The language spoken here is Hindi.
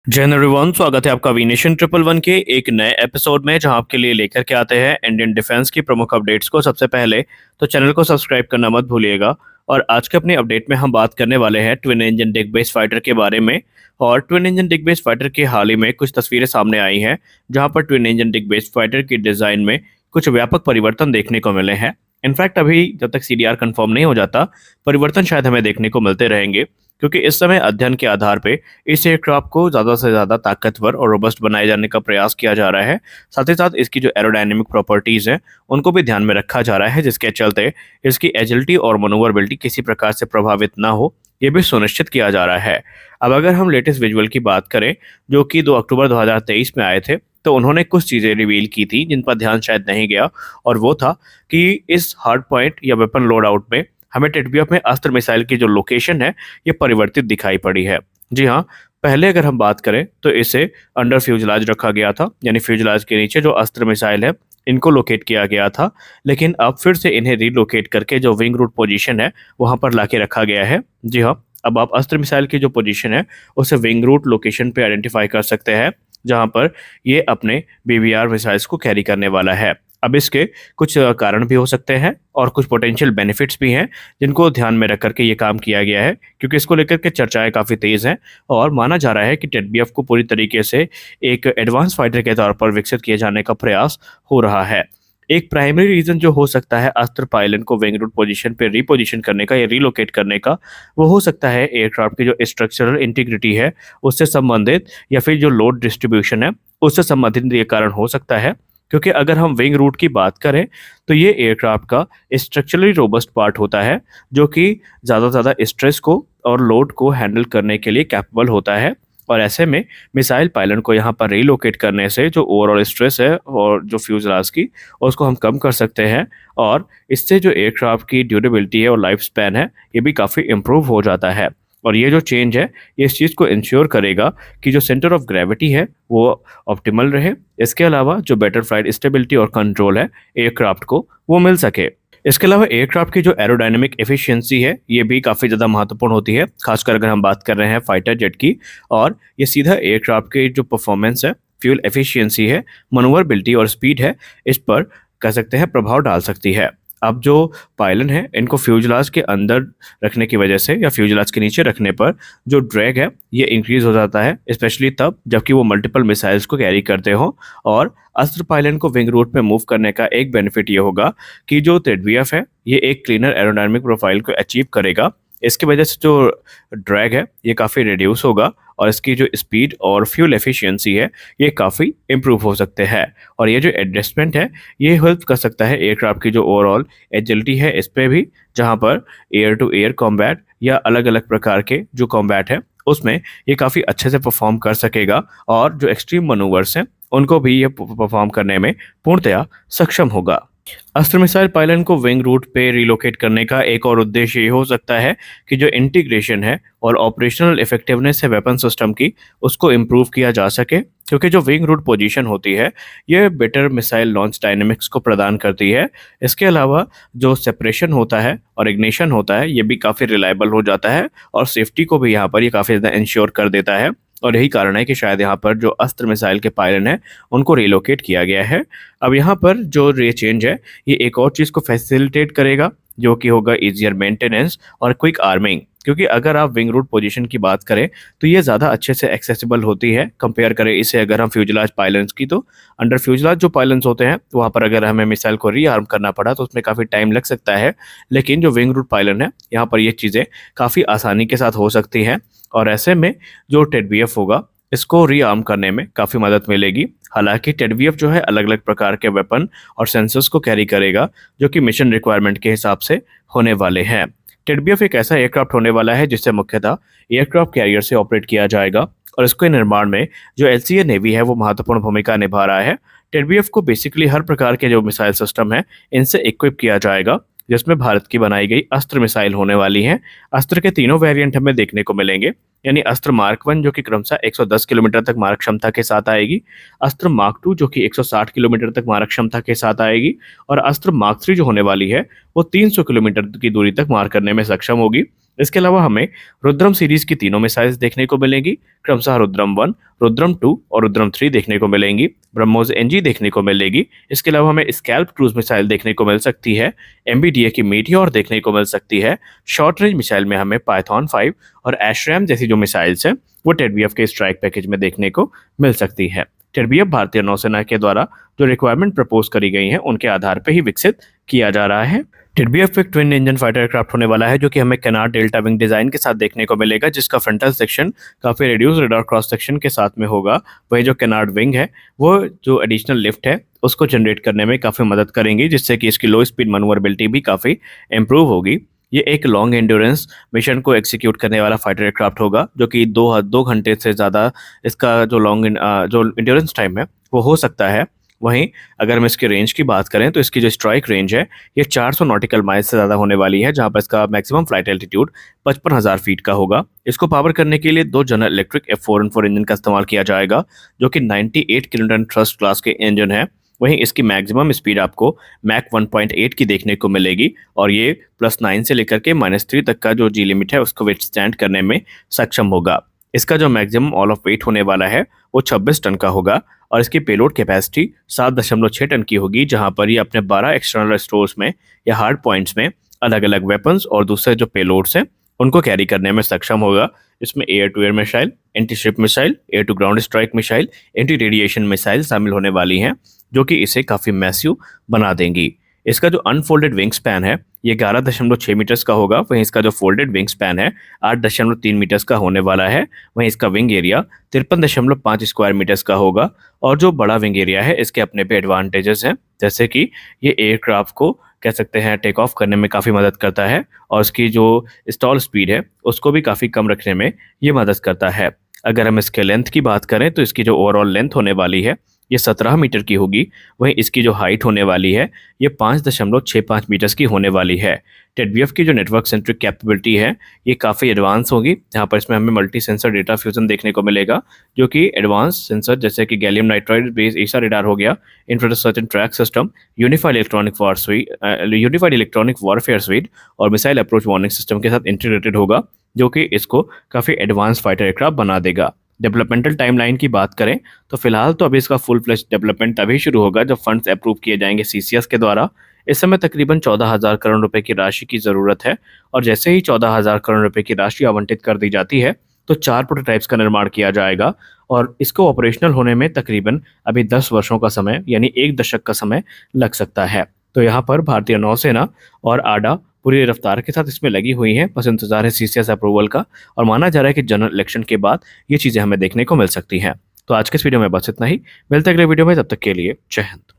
जय हिंद एवरीवन, स्वागत है आपका वीनेशन 111 के एक नए एपिसोड में, जहां आपके लिए लेकर के आते हैं इंडियन डिफेंस की प्रमुख अपडेट्स को। सबसे पहले तो चैनल को सब्सक्राइब करना मत भूलिएगा। और आज के अपने अपडेट में हम बात करने वाले हैं ट्विन इंजन डिग बेस फाइटर के बारे में। और ट्विन इंजन डिग बेस फाइटर के हाल ही में कुछ तस्वीरें सामने आई हैं, जहां पर ट्विन इंजन डिग बेस फाइटर की डिजाइन में कुछ व्यापक परिवर्तन देखने को मिले हैं। इनफैक्ट अभी जब तक सीडीआर कंफर्म नहीं हो जाता, परिवर्तन शायद हमें देखने को मिलते रहेंगे, क्योंकि इस समय अध्ययन के आधार पे इस एयरक्राफ्ट को ज़्यादा से ज़्यादा ताकतवर और रोबस्ट बनाए जाने का प्रयास किया जा रहा है। साथ ही साथ इसकी जो एरोडायनेमिक प्रॉपर्टीज़ हैं उनको भी ध्यान में रखा जा रहा है, जिसके चलते इसकी एजिलिटी और मनोवरबिलिटी किसी प्रकार से प्रभावित ना हो, ये भी सुनिश्चित किया जा रहा है। अब अगर हम लेटेस्ट विजुअल की बात करें, जो कि 2 अक्टूबर 2023 में आए थे, तो उन्होंने कुछ चीज़ें रिवील की थी जिन पर ध्यान शायद नहीं गया। और वो था कि इस हार्ड पॉइंट या वेपन लोड आउट में हमें टेडबीएफ में अस्त्र मिसाइल की जो लोकेशन है ये परिवर्तित दिखाई पड़ी है। जी हाँ, पहले अगर हम बात करें तो इसे अंडर फ्यूजलाज रखा गया था, यानी फ्यूजलाज के नीचे जो अस्त्र मिसाइल है इनको लोकेट किया गया था। लेकिन अब फिर से इन्हें रिलोकेट करके जो विंग रूट पोजीशन है वहां पर लाके रखा गया है। जी हाँ, अब आप अस्त्र मिसाइल की जो पोजीशन है उसे विंग रूट लोकेशन पे आइडेंटिफाई कर सकते हैं, जहां पर ये अपने बीबीआर मिसाइल्स को कैरी करने वाला है। अब इसके कुछ कारण भी हो सकते हैं और कुछ पोटेंशियल बेनिफिट्स भी हैं, जिनको ध्यान में रख करके ये काम किया गया है, क्योंकि इसको लेकर के चर्चाएं काफ़ी तेज़ हैं। और माना जा रहा है कि टेडबीएफ को पूरी तरीके से एक एडवांस फाइटर के तौर पर विकसित किए जाने का प्रयास हो रहा है। एक प्राइमरी रीजन जो हो सकता है अस्त्र पायलन को विंग रूट पोजीशन पे रिपोजिशन करने का या रिलोकेट करने का, वो हो सकता है एयरक्राफ्ट की जो स्ट्रक्चरल इंटीग्रिटी है उससे संबंधित, या फिर जो लोड डिस्ट्रीब्यूशन है उससे संबंधित ये कारण हो सकता है। क्योंकि अगर हम विंग रूट की बात करें तो ये एयरक्राफ्ट का स्ट्रक्चरली रोबस्ट पार्ट होता है, जो कि ज़्यादा से ज़्यादा स्ट्रेस को और लोड को हैंडल करने के लिए कैपेबल होता है। और ऐसे में मिसाइल पायलट को यहाँ पर रिलोकेट करने से जो ओवरऑल स्ट्रेस है और जो फ्यूजलाज की, उसको हम कम कर सकते हैं। और इससे जो एयरक्राफ्ट की ड्यूरेबिलिटी है और लाइफ स्पैन है ये भी काफ़ी इम्प्रूव हो जाता है। और ये जो चेंज है ये इस चीज़ को इंश्योर करेगा कि जो सेंटर ऑफ ग्रेविटी है वो ऑप्टिमल रहे। इसके अलावा जो बेटर फ्लाइट स्टेबिलिटी और कंट्रोल है एयरक्राफ्ट को वो मिल सके। इसके अलावा एयरक्राफ्ट की जो एरोडायनेमिक एफिशिएंसी है ये भी काफ़ी ज़्यादा महत्वपूर्ण होती है, खासकर अगर हम बात कर रहे हैं फाइटर जेट की। और ये सीधा एयरक्राफ्ट की जो परफॉर्मेंस है, फ्यूल एफिशिएंसी है, मनोवरबिलिटी और स्पीड है, इस पर कह सकते हैं प्रभाव डाल सकती है। अब जो पायलन है इनको फ्यूजलाज के अंदर रखने की वजह से या फ्यूजलाज के नीचे रखने पर जो ड्रैग है ये इंक्रीज हो जाता है, स्पेशली तब जबकि वो मल्टीपल मिसाइल्स को कैरी करते हो। और अस्त्र पायलन को विंग रूट पे मूव करने का एक बेनिफिट ये होगा कि जो टेडबीएफ है ये एक क्लीनर एरोडायनेमिक प्रोफाइल को अचीव करेगा। इसकी वजह से जो ड्रैग है ये काफ़ी रिड्यूस होगा और इसकी जो स्पीड और फ्यूल एफिशिएंसी है ये काफ़ी इम्प्रूव हो सकते हैं। और ये जो एडजस्टमेंट है ये हेल्प कर सकता है एयरक्राफ्ट की जो ओवरऑल एजिलिटी है इस पे भी, जहाँ पर एयर टू एयर कॉम्बैट या अलग अलग प्रकार के जो कॉम्बैट है उसमें ये काफ़ी अच्छे से परफॉर्म कर सकेगा। और जो एक्सट्रीम मनूवर्स हैं उनको भी ये परफॉर्म करने में पूर्णतया सक्षम होगा। अस्त्र मिसाइल पायलन को विंग रूट पे रिलोकेट करने का एक और उद्देश्य ये हो सकता है कि जो इंटीग्रेशन है और ऑपरेशनल इफेक्टिवनेस है वेपन सिस्टम की उसको इम्प्रूव किया जा सके, क्योंकि जो विंग रूट पोजीशन होती है ये बेटर मिसाइल लॉन्च डायनेमिक्स को प्रदान करती है। इसके अलावा जो सेपरेशन होता है और इग्निशन होता है ये भी काफ़ी रिलायबल हो जाता है और सेफ्टी को भी यहाँ पर ये काफ़ी ज़्यादा इंश्योर कर देता है। और यही कारण है कि शायद यहाँ पर जो अस्त्र मिसाइल के पायलन है उनको रिलोकेट किया गया है। अब यहाँ पर जो ये चेंज है ये एक और चीज़ को फैसिलिटेट करेगा, जो कि होगा ईजियर मेंटेनेंस और क्विक आर्मिंग। क्योंकि अगर आप विंग रूट पोजीशन की बात करें तो ये ज़्यादा अच्छे से एक्सेसिबल होती है कंपेयर करें इसे अगर हम फ्यूजलाज पायलट्स की। तो अंडर फ्यूजलाज जो पायलट्स होते हैं वहाँ पर अगर हमें मिसाइल को रीआर्म करना पड़ा तो उसमें काफ़ी टाइम लग सकता है, लेकिन जो विंग रूट पायलन है यहाँ पर ये चीज़ें काफ़ी आसानी के साथ हो सकती हैं। और ऐसे में जो टेडबीएफ होगा इसको रीआर्म करने में काफ़ी मदद मिलेगी। हालांकि टेडबीएफ जो है अलग अलग प्रकार के वेपन और सेंसर्स को कैरी करेगा, जो कि मिशन रिक्वायरमेंट के हिसाब से होने वाले हैं। टेडबीएफ एक ऐसा एयरक्राफ्ट होने वाला है जिससे मुख्यतः एयरक्राफ्ट कैरियर से ऑपरेट किया जाएगा, और इसके निर्माण में जो एलसीए नेवी है वो महत्वपूर्ण भूमिका निभा रहा है। टेडबीएफ को बेसिकली हर प्रकार के जो मिसाइल सिस्टम है इनसे इक्विप किया जाएगा, जिसमें भारत की बनाई गई अस्त्र मिसाइल होने वाली हैं। अस्त्र के तीनों वेरिएंट हमें देखने को मिलेंगे, यानी अस्त्र मार्क 1 जो कि क्रमशः 110 किलोमीटर तक मारक क्षमता के साथ आएगी, अस्त्र मार्क 2 जो कि 160 किलोमीटर तक मारक क्षमता के साथ आएगी, और अस्त्र मार्क 3 जो होने वाली है वो 300 किलोमीटर की दूरी तक मार करने में सक्षम होगी। इसके अलावा हमें रुद्रम सीरीज की तीनों मिसाइल्स देखने को मिलेंगी, क्रमशः रुद्रम 1, रुद्रम 2 और रुद्रम 3 देखने को मिलेंगी। ब्रह्मोस एनजी देखने को मिलेगी। इसके अलावा हमें स्कैल्प क्रूज मिसाइल देखने को मिल सकती है। एमबीडीए की मीटियोर देखने को मिल सकती है। शॉर्ट रेंज मिसाइल में हमें पाइथॉन 5 और एशरैम जैसी जो मिसाइल्स हैं वो टेडबीएफ के स्ट्राइक पैकेज में देखने को मिल सकती है। टेडबीएफ भारतीय नौसेना के द्वारा जो रिक्वायरमेंट प्रपोज करी गई है उनके आधार पर ही विकसित किया जा रहा है। टिडबीएफ एक ट्विन इंजन फाइटर एयरक्राफ्ट होने वाला है जो कि हमें कैनार्ड डेल्टा विंग डिजाइन के साथ देखने को मिलेगा, जिसका फ्रंटल सेक्शन काफी रिड्यूस रडार क्रॉस सेक्शन के साथ में होगा। वही जो कैनार्ड विंग है वो जो एडिशनल लिफ्ट है उसको जनरेट करने में काफी मदद करेंगी, जिससे कि इसकी लो स्पीड मनूवरेबिलिटी भी काफी इंप्रूव होगी। ये एक लॉन्ग एंड्योरेंस मिशन को एग्जीक्यूट करने वाला फाइटर एयरक्राफ्ट होगा जो कि दो घंटे से ज़्यादा इसका जो एंड्योरेंस टाइम है वो हो सकता है। वहीं अगर हम इसके रेंज की बात करें तो इसकी जो स्ट्राइक रेंज है ये 400 नॉटिकल माइल से ज़्यादा होने वाली है, जहां पर इसका मैक्सिमम फ्लाइट एल्टीट्यूड 55,000 फीट का होगा। इसको पावर करने के लिए 2 जनरल इलेक्ट्रिक F4N4 इंजन का इस्तेमाल किया जाएगा जो कि 98 किलोन्यूटन थ्रस्ट क्लास के इंजन है। वहीं इसकी मैक्सिमम स्पीड आपको मैक 1.8 की देखने को मिलेगी और ये +9 से लेकर के -3 तक का जो जी लिमिट है उसको विथस्टैंड करने में सक्षम होगा। इसका जो मैक्सिमम ऑल ऑफ वेट होने वाला है वो 26 टन का होगा और इसकी पेलोड कैपेसिटी 7.6 टन की होगी, जहां पर ये अपने 12 एक्सटर्नल स्टोर्स में या हार्ड पॉइंट्स में अलग अलग वेपन्स और दूसरे जो पेलोड्स हैं उनको कैरी करने में सक्षम होगा। इसमें air to air missile, anti ship missile, air to ground strike missile, anti radiation missile शामिल होने वाली हैं जो कि इसे काफ़ी मैसिव बना देंगी। इसका जो अनफोल्डेड विंग स्पैन है ये 11.6 मीटर्स का होगा। वहीं इसका जो फोल्डेड विंग स्पैन है 8.3 मीटर्स का होने वाला है। वहीं इसका विंग एरिया 53.5 स्क्वायर मीटर्स का होगा। और जो बड़ा विंग एरिया है इसके अपने भी एडवांटेजेस हैं, जैसे कि ये एयरक्राफ्ट को कह सकते हैं टेक ऑफ करने में काफ़ी मदद करता है और इसकी जो स्टॉल स्पीड है उसको भी काफ़ी कम रखने में ये मदद करता है। अगर हम इसके लेंथ की बात करें तो इसकी जो ओवरऑल लेंथ होने वाली है ये 17 मीटर की होगी। वहीं इसकी जो हाइट होने वाली है ये 5.65 मीटर्स की होने वाली है। टेडबीएफ की जो नेटवर्क सेंट्रिक कैपेबिलिटी है ये काफ़ी एडवांस होगी, जहाँ पर इसमें हमें मल्टी सेंसर डेटा फ्यूजन देखने को मिलेगा, जो कि एडवांस सेंसर जैसे कि गैलियम नाइट्राइड बेस ईसा रेडार हो गया, infrared search and track system, unified electronic warfare sweet और मिसाइल अप्रोच वार्निंग सिस्टम के साथ इंटीग्रेटेड होगा, जो कि इसको काफ़ी एडवांस फाइटर एयरक्राफ्ट बना देगा। डेवलपमेंटल टाइमलाइन की बात करें तो फिलहाल तो अभी इसका फुल फ्लेश डेवलपमेंट तभी शुरू होगा जब फंड्स अप्रूव किए जाएंगे सीसीएस के द्वारा। इस समय तकरीबन 14,000 करोड़ रुपए की राशि की ज़रूरत है और जैसे ही 14,000 करोड़ रुपए की राशि आवंटित कर दी जाती है तो 4 प्रोटोटाइप्स का निर्माण किया जाएगा और इसको ऑपरेशनल होने में तकरीबन अभी 10 वर्षों का समय यानी 1 दशक का समय लग सकता है। तो यहाँ पर भारतीय नौसेना और आडा पूरी रफ्तार के साथ इसमें लगी हुई हैं। बस इंतजार है सीसीएस अप्रूवल का और माना जा रहा है कि जनरल इलेक्शन के बाद ये चीज़ें हमें देखने को मिल सकती हैं। तो आज के इस वीडियो में बस इतना ही। मिलते हैं अगले वीडियो में, तब तक के लिए जय हिंद।